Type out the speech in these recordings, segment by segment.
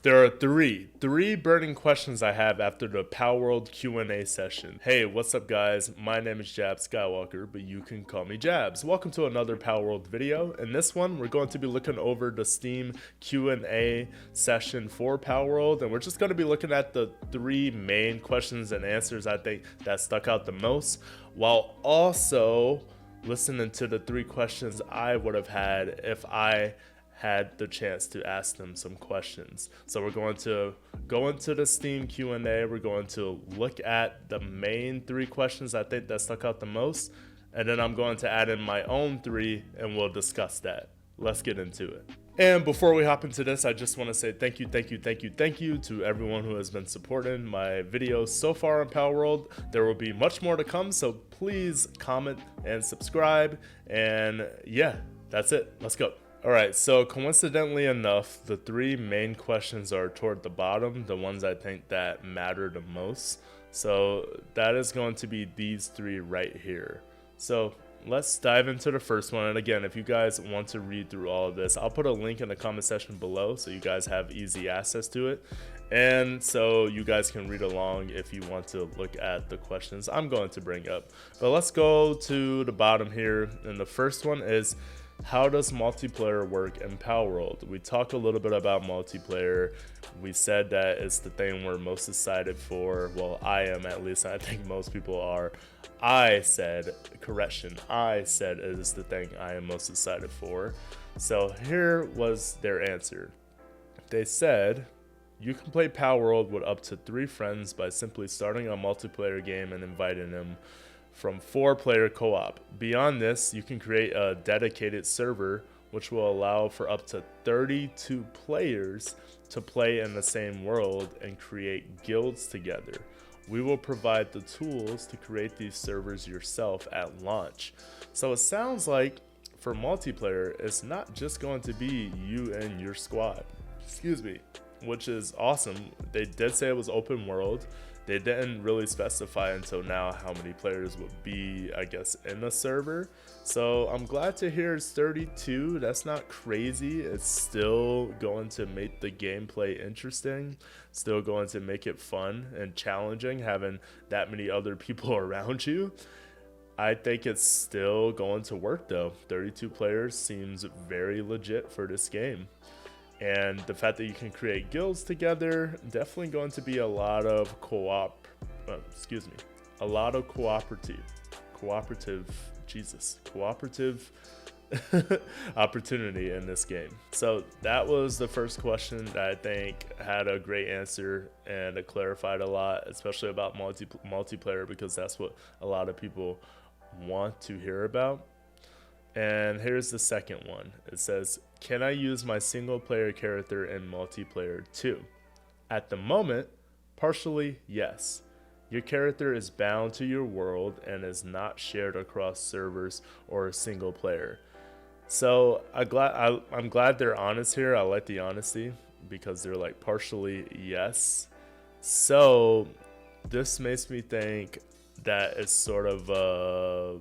There are three burning questions I have after the Palworld Q&A session. Hey, what's up guys? My name is JabsSkyWalker, but you can call me Jabs. Welcome to another Palworld video. In this one, we're going to be looking over the Steam Q&A session for Palworld, and we're just going to be looking at the three main questions and answers I think that stuck out the most, while also listening to the three questions I would have had if I had the chance to ask them some questions. So we're going to go into the Steam Q&A. We're going to look at the main three questions I think that stuck out the most, and then I'm going to add in my own three and we'll discuss that. Let's get into it. And before we hop into this, I just want to say thank you to everyone who has been supporting my videos so far on Palworld. There will be much more to come, so please comment and subscribe. And yeah, that's it. Let's go. Alright, so coincidentally enough, the three main questions are toward the bottom, the ones I think that matter the most. So that is going to be these three right here. So let's dive into the first one. And again, if you guys want to read through all of this, I'll put a link in the comment section below so you guys have easy access to it. And so you guys can read along if you want to look at the questions I'm going to bring up. But let's go to the bottom here. And the first one is, how does multiplayer work in Palworld? We talked a little bit about multiplayer. We said that it's the thing we're most excited for. Well, I am, at least. I think most people are. I said it is the thing I am most excited for. So here was their answer. They said, you can play Palworld with up to 3 friends by simply starting a multiplayer game and inviting them from 4-player co-op. Beyond this, you can create a dedicated server which will allow for up to 32 players to play in the same world and create guilds together. We will provide the tools to create these servers yourself at launch. So it sounds like for multiplayer, it's not just going to be you and your squad. Excuse me, which is awesome. They did say it was open world. They didn't really specify until now how many players would be, I guess, in a server. So I'm glad to hear it's 32. That's not crazy. It's still going to make the gameplay interesting. Still going to make it fun and challenging having that many other people around you. I think it's still going to work though. 32 players seems very legit for this game. And the fact that you can create guilds together, definitely going to be a lot of cooperative opportunity in this game. So that was the first question that I think had a great answer, and it clarified a lot, especially about multiplayer, because that's what a lot of people want to hear about. And here's the second one. It says, can I use my single player character in multiplayer too? At the moment, partially yes. Your character is bound to your world and is not shared across servers or a single player. So I'm glad they're honest here. I like the honesty because they're like partially yes. So this makes me think that it's sort of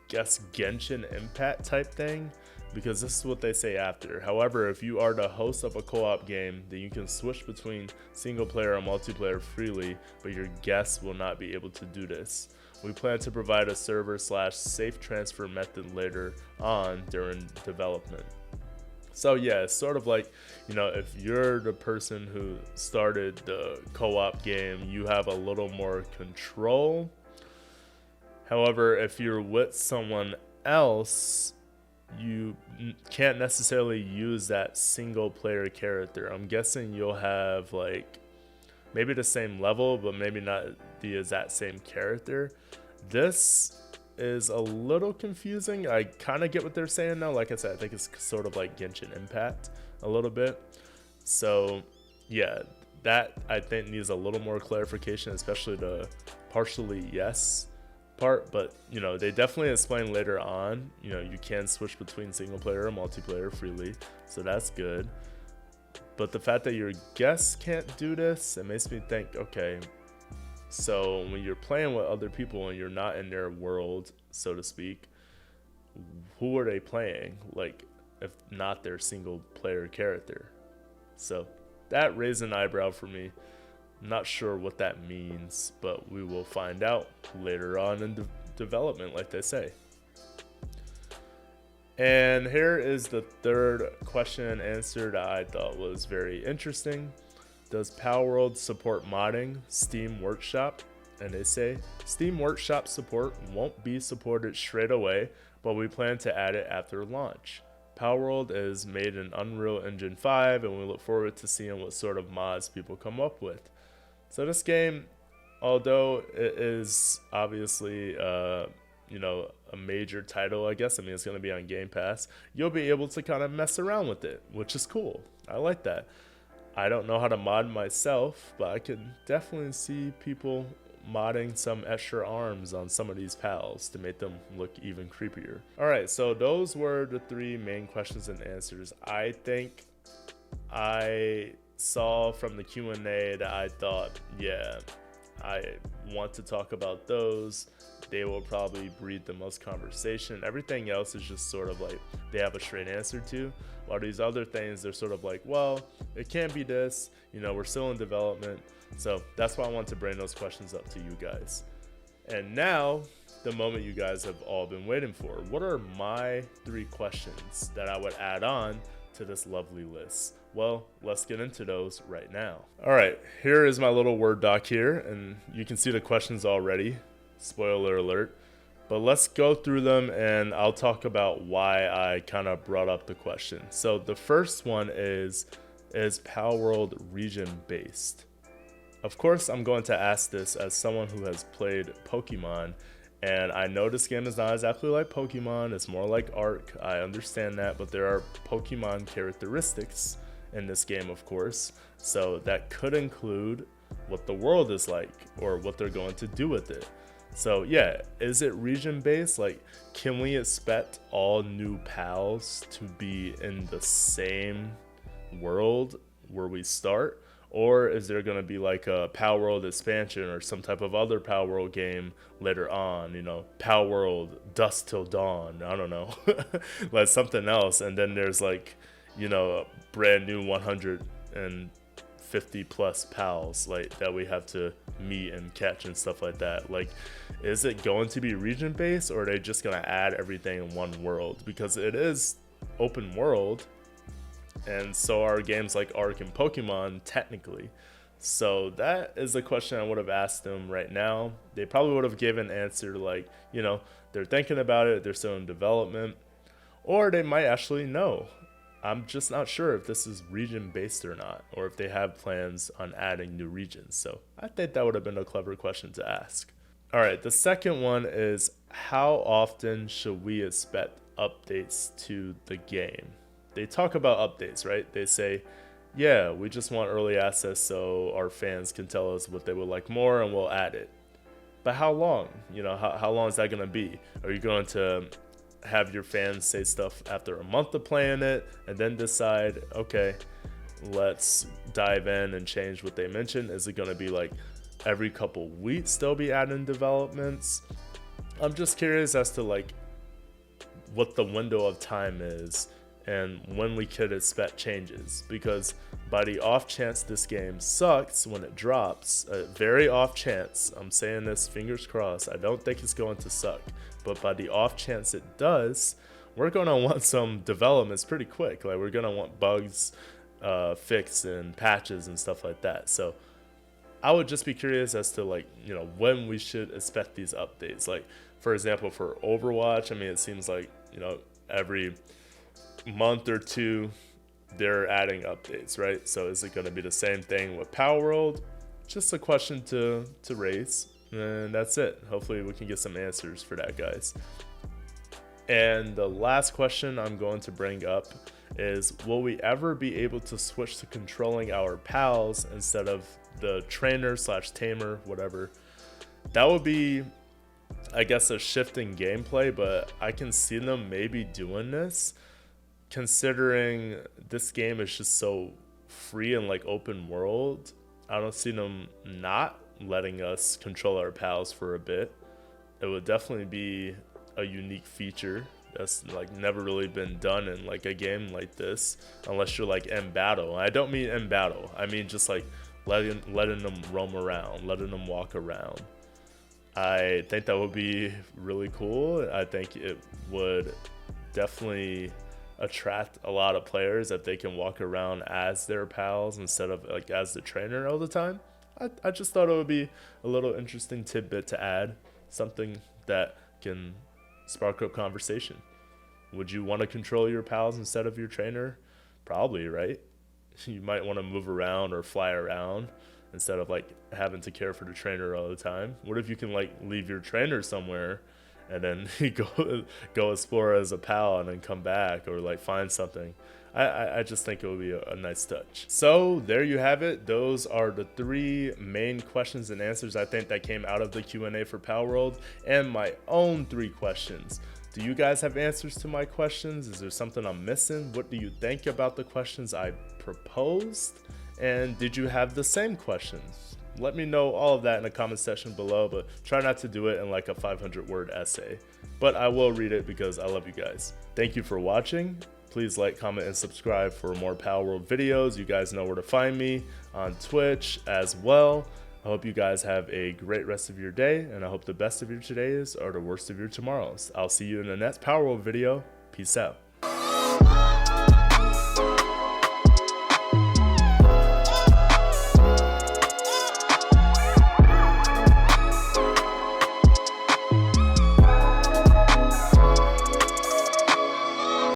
guess Genshin Impact type thing, because this is what they say after. However, if you are the host of a co-op game, then you can switch between single player and multiplayer freely, but your guests will not be able to do this. We plan to provide a server/safe transfer method later on during development. So yeah, it's sort of like, you know, if you're the person who started the co-op game, you have a little more control. However, if you're with someone else, you can't necessarily use that single player character. I'm guessing you'll have like maybe the same level, but maybe not the exact same character. This is a little confusing. I kind of get what they're saying now. Like I said, I think it's sort of like Genshin Impact a little bit. So yeah, that I think needs a little more clarification, especially the partially yes part. But you know, they definitely explain later on, you know, you can switch between single player and multiplayer freely, so that's good. But the fact that your guests can't do this, it makes me think, okay, so when you're playing with other people and you're not in their world, so to speak, who are they playing? Like, if not their single player character? So that raised an eyebrow for me. I'm not sure what that means, but we will find out later on in development, like they say. And here is the third question and answer that I thought was very interesting. Does Palworld support modding Steam Workshop? And they say Steam Workshop support won't be supported straight away, but we plan to add it after launch. Palworld is made in Unreal Engine 5, and we look forward to seeing what sort of mods people come up with. So this game, although it is obviously a major title, I guess, I mean, it's going to be on Game Pass, you'll be able to kind of mess around with it, which is cool. I like that. I don't know how to mod myself, but I can definitely see people modding some extra arms on some of these pals to make them look even creepier. Alright, so those were the three main questions and answers. I think I saw from the Q&A that I thought, yeah, I want to talk about those. They will probably breed the most conversation. Everything else is just sort of like they have a straight answer to, while these other things, they're sort of like, well, it can't be this, we're still in development. So that's why I want to bring those questions up to you guys. And now, the moment you guys have all been waiting for. What are my 3 questions that I would add on to this lovely list? Well, let's get into those right now. All right, here is my little Word doc here, and you can see the questions already. Spoiler alert. But let's go through them, and I'll talk about why I kind of brought up the question. So the first one is Palworld region-based? Of course, I'm going to ask this as someone who has played Pokemon, and I know this game is not exactly like Pokemon, it's more like Ark, I understand that, but there are Pokemon characteristics in this game, of course, so that could include what the world is like, or what they're going to do with it. So yeah, is it region-based? Like, can we expect all new pals to be in the same world where we start? Or is there going to be like a Palworld expansion or some type of other Palworld game later on, Palworld Dusk Till Dawn, I don't know, like something else. And then there's like, a brand new 150 plus pals like that we have to meet and catch and stuff like that. Like, is it going to be region based, or are they just going to add everything in one world? Because it is open world, and so are games like Ark and Pokemon technically. So that is the question I would have asked them right now. They probably would have given an answer like, they're thinking about it, they're still in development, or they might actually know. I'm just not sure if this is region based or not, or if they have plans on adding new regions. So I think that would have been a clever question to ask. All right, the second one is, how often should we expect updates to the game? They talk about updates, right? They say, yeah, we just want early access so our fans can tell us what they would like more and we'll add it. But how long? How long is that going to be? Are you going to have your fans say stuff after a month of playing it and then decide, okay, let's dive in and change what they mentioned? Is it going to be like every couple weeks they'll be adding developments? I'm just curious as to like what the window of time is and when we could expect changes, because by the off chance this game sucks when it drops, a very off chance, I'm saying this fingers crossed, I don't think it's going to suck, but by the off chance it does, we're going to want some developments pretty quick. Like, we're going to want bugs fixed and patches and stuff like that. So I would just be curious as to like, when we should expect these updates. Like, for example, for Overwatch, I mean, it seems like, every month or two they're adding updates, right? So is it going to be the same thing with Palworld? Just a question to raise, and that's it. Hopefully we can get some answers for that, guys. And the last question I'm going to bring up is, will we ever be able to switch to controlling our pals instead of the trainer / tamer, whatever? That would be, I guess, a shift in gameplay, but I can see them maybe doing this, considering this game is just so free and like open world. I don't see them not letting us control our pals for a bit. It would definitely be a unique feature That's like never really been done in like a game like this, unless you're like in battle. I don't mean in battle, I mean just like letting them roam around, letting them walk around. I think that would be really cool. I think it would definitely attract a lot of players if they can walk around as their pals instead of like as the trainer all the time. I just thought it would be a little interesting tidbit to add, something that can spark up conversation. Would you want to control your pals instead of your trainer? Probably, right? You might want to move around or fly around instead of like having to care for the trainer all the time. What if you can like leave your trainer somewhere and then you go explore as a pal and then come back, or like find something? I just think it would be a nice touch. So there you have it. Those are the 3 main questions and answers I think that came out of the Q&A for Palworld, and my own 3 questions. Do you guys have answers to my questions? Is there something I'm missing? What do you think about the questions I proposed? And did you have the same questions? Let me know all of that in the comment section below, but try not to do it in like a 500-word essay. But I will read it because I love you guys. Thank you for watching. Please like, comment, and subscribe for more Palworld videos. You guys know where to find me on Twitch as well. I hope you guys have a great rest of your day, and I hope the best of your todays are the worst of your tomorrows. I'll see you in the next Palworld video. Peace out.